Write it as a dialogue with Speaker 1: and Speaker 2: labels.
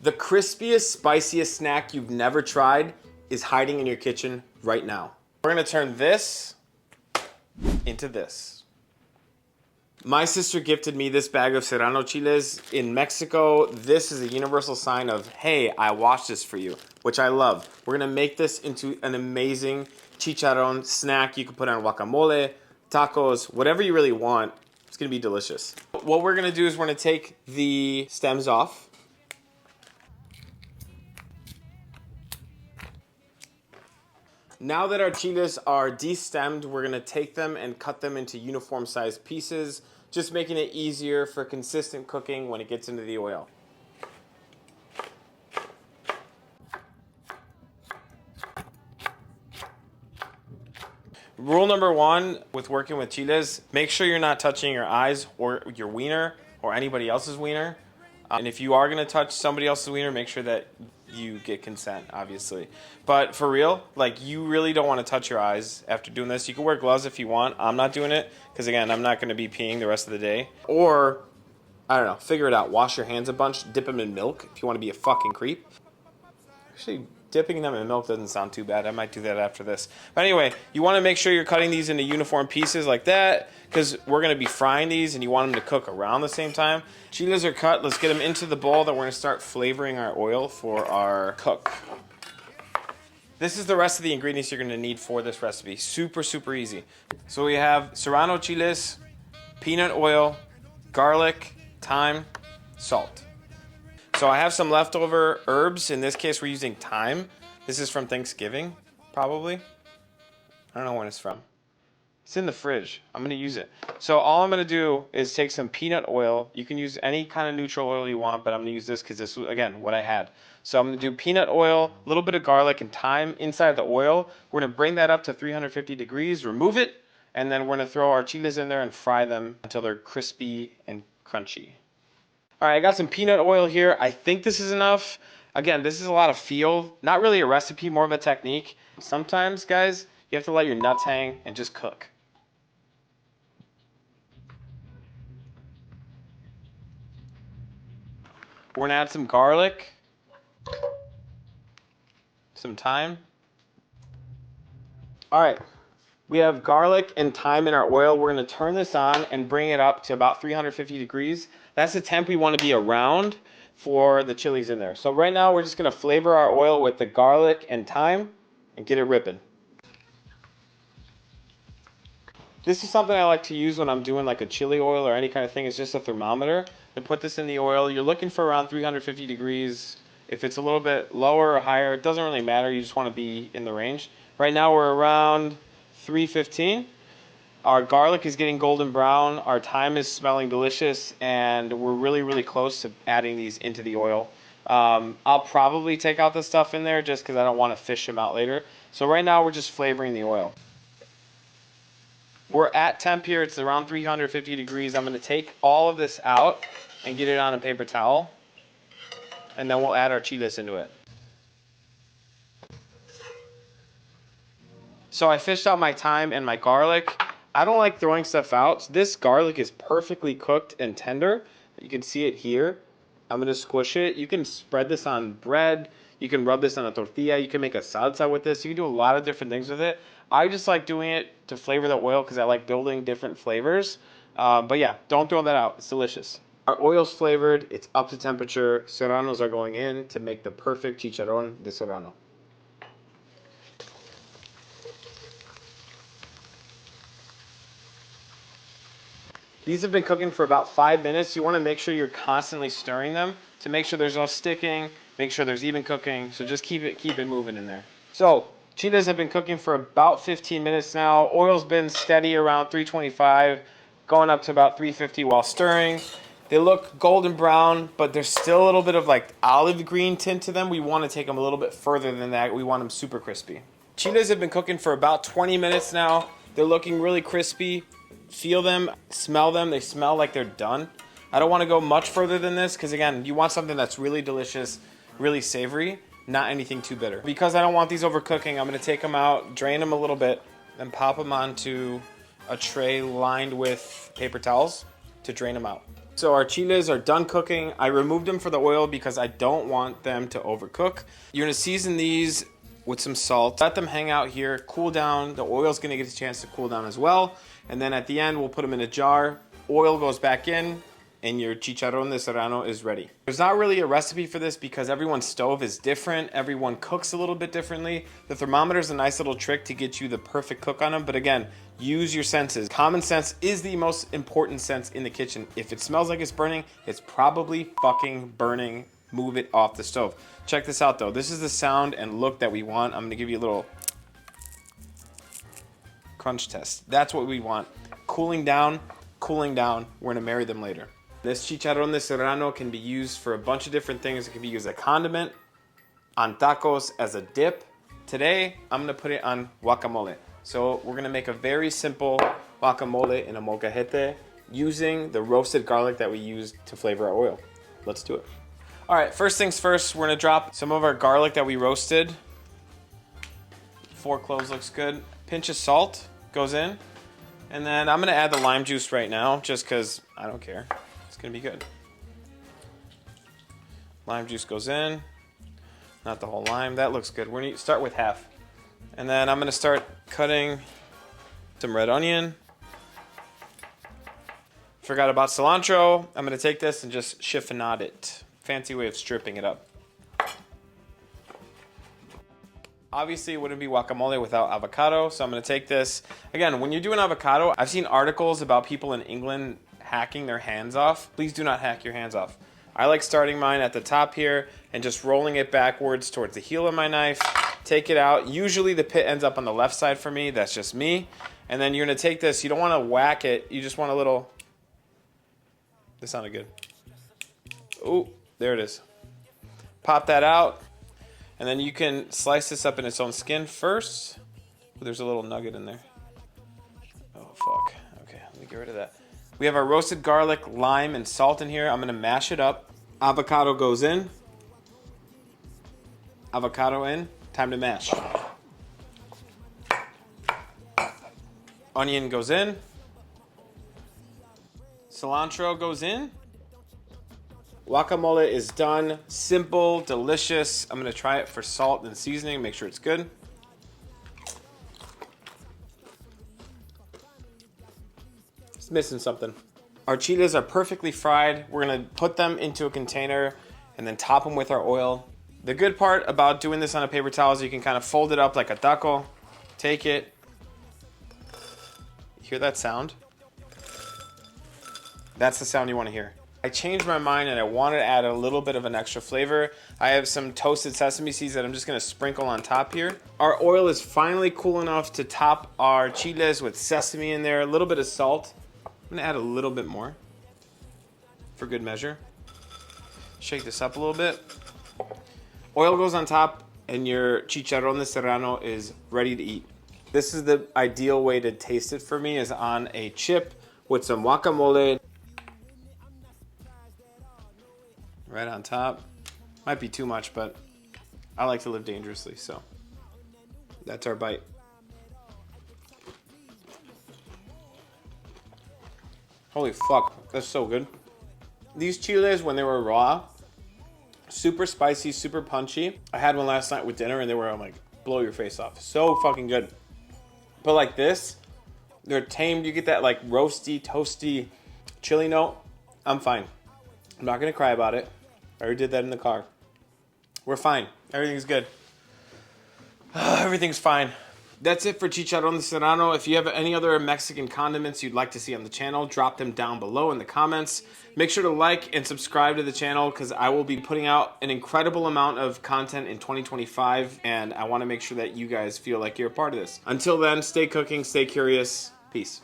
Speaker 1: The crispiest, spiciest snack you've never tried is hiding in your kitchen right now. We're gonna turn this into this. My sister gifted me this bag of Serrano Chiles in Mexico. This is a universal sign of, hey, I washed this for you, which I love. We're gonna make this into an amazing chicharrón snack. You can put on guacamole, tacos, whatever you really want. It's gonna be delicious. What we're gonna do is we're gonna take the stems off. Now that our chiles are destemmed, we're gonna take them and cut them into uniform sized pieces, just making it easier for consistent cooking when it gets into the oil. Rule number one with working with chiles, make sure you're not touching your eyes or your wiener or anybody else's wiener. And if you are gonna touch somebody else's wiener, make sure that you get consent, obviously. But for real, like, you really don't want to touch your eyes after doing this. You can wear gloves if you want. I'm not doing it because, again, I'm not going to be peeing the rest of the day. Or, I don't know, figure it out. Wash your hands a bunch, dip them in milk if you want to be a fucking creep. Actually, dipping them in milk doesn't sound too bad. I might do that after this. But anyway, you want to make sure you're cutting these into uniform pieces like that because we're going to be frying these and you want them to cook around the same time. Chiles are cut. Let's get them into the bowl that we're going to start flavoring our oil for our cook. This is the rest of the ingredients you're going to need for this recipe. Super, super easy. So we have Serrano chiles, peanut oil, garlic, thyme, salt. So I have some leftover herbs. In this case, we're using thyme. This is from Thanksgiving, probably. I don't know when it's from. It's in the fridge. I'm gonna use it. So all I'm gonna do is take some peanut oil. You can use any kind of neutral oil you want, but I'm gonna use this because this was, again, what I had. So I'm gonna do peanut oil, a little bit of garlic and thyme inside the oil. We're gonna bring that up to 350 degrees, remove it, and then we're gonna throw our chiles in there and fry them until they're crispy and crunchy. All right, I got some peanut oil here. I think this is enough. Again, this is a lot of feel. Not really a recipe, more of a technique. Sometimes, guys, you have to let your nuts hang and just cook. We're gonna add some garlic, some thyme. All right, we have garlic and thyme in our oil. We're gonna turn this on and bring it up to about 350 degrees. That's the temp we wanna be around for the chilies in there. So right now we're just gonna flavor our oil with the garlic and thyme and get it ripping. This is something I like to use when I'm doing like a chili oil or any kind of thing. It's just a thermometer. And put this in the oil. You're looking for around 350 degrees. If it's a little bit lower or higher, it doesn't really matter. You just want to be in the range. Right now we're around 315. Our garlic is getting golden brown. Our thyme is smelling delicious. And we're really, really close to adding these into the oil. I'll probably take out the stuff in there just because I don't want to fish them out later. So right now we're just flavoring the oil. We're at temp here. It's around 350 degrees. I'm going to take all of this out and get it on a paper towel. And then we'll add our chiles into it. So I fished out my thyme and my garlic. I don't like throwing stuff out. This garlic is perfectly cooked and tender. You can see it here. I'm going to squish it. You can spread this on bread. You can rub this on a tortilla. You can make a salsa with this. You can do a lot of different things with it. I just like doing it to flavor the oil because I like building different flavors. But yeah, don't throw that out. It's delicious. Our oil's flavored. It's up to temperature. Serranos are going in to make the perfect chicharrón de serrano. These have been cooking for about 5 minutes. You want to make sure you're constantly stirring them to make sure there's no sticking, make sure there's even cooking. So just keep it moving in there. So chiles have been cooking for about 15 minutes now. Oil's been steady around 325, going up to about 350 while stirring. They look golden brown, but there's still a little bit of like olive green tint to them. We want to take them a little bit further than that. We want them super crispy. Chiles have been cooking for about 20 minutes now. They're looking really crispy. Feel them, smell them. They smell like they're done. I don't want to go much further than this because, again, you want something that's really delicious, really savory, not anything too bitter. Because I don't want these overcooking, I'm going to take them out, drain them a little bit, then pop them onto a tray lined with paper towels to drain them out. So our chiles are done cooking. I removed them for the oil because I don't want them to overcook. You're gonna season these with some salt. Let them hang out here, cool down. The oil's gonna get a chance to cool down as well. And then at the end, we'll put them in a jar. Oil goes back in, and your chicharrón de serrano is ready. There's not really a recipe for this because everyone's stove is different. Everyone cooks a little bit differently. The thermometer is a nice little trick to get you the perfect cook on them. But again, use your senses. Common sense is the most important sense in the kitchen. If it smells like it's burning, it's probably fucking burning. Move it off the stove. Check this out though. This is the sound and look that we want. I'm gonna give you a little crunch test. That's what we want. Cooling down, cooling down. We're gonna marry them later. This chicharrón de serrano can be used for a bunch of different things. It can be used as a condiment, on tacos, as a dip. Today, I'm gonna put it on guacamole. So we're gonna make a very simple guacamole in a molcajete using the roasted garlic that we used to flavor our oil. Let's do it. All right, first things first, we're gonna drop some of our garlic that we roasted. 4 cloves looks good. Pinch of salt goes in. And then I'm gonna add the lime juice right now just cause I don't care. It's gonna be good. Lime juice goes in. Not the whole lime, that looks good. We're gonna start with half. And then I'm gonna start cutting some red onion. Forgot about cilantro. I'm gonna take this and just chiffonade it. Fancy way of stripping it up. Obviously, it wouldn't be guacamole without avocado, so I'm gonna take this. Again, when you're doing avocado, I've seen articles about people in England hacking their hands off. Please do not hack your hands off. I like starting mine at the top here and just rolling it backwards towards the heel of my knife. Take it out. Usually the pit ends up on the left side for me. That's just me. And then you're gonna take this. You don't wanna whack it. You just want a little... This sounded good. Oh, there it is. Pop that out. And then you can slice this up in its own skin first. Oh, there's a little nugget in there. Oh, fuck. Okay, let me get rid of that. We have our roasted garlic, lime, and salt in here. I'm gonna mash it up. Avocado goes in. Avocado in. Time to mash. Onion goes in. Cilantro goes in. Guacamole is done. Simple, delicious. I'm gonna try it for salt and seasoning, make sure it's good. It's missing something. Our chiles are perfectly fried. We're gonna put them into a container and then top them with our oil. The good part about doing this on a paper towel is you can kind of fold it up like a taco. Take it. Hear that sound? That's the sound you want to hear. I changed my mind and I wanted to add a little bit of an extra flavor. I have some toasted sesame seeds that I'm just gonna sprinkle on top here. Our oil is finally cool enough to top our chiles with sesame in there, a little bit of salt. I'm gonna add a little bit more for good measure. Shake this up a little bit. Oil goes on top and your chicharrón de serrano is ready to eat. This is the ideal way to taste it for me, is on a chip with some guacamole. Right on top. Might be too much, but I like to live dangerously, so that's our bite. Holy fuck, that's so good. These chiles, when they were raw, super spicy, super punchy. I had one last night with dinner and they were like, blow your face off. So fucking good. But like this, they're tamed. You get that like roasty, toasty chili note. I'm fine. I'm not gonna cry about it. I already did that in the car. We're fine. Everything's good. Everything's fine. That's it for Chicharrón de Serrano. If you have any other Mexican condiments you'd like to see on the channel, drop them down below in the comments. Make sure to like and subscribe to the channel because I will be putting out an incredible amount of content in 2025 and I want to make sure that you guys feel like you're a part of this. Until then, stay cooking, stay curious. Peace.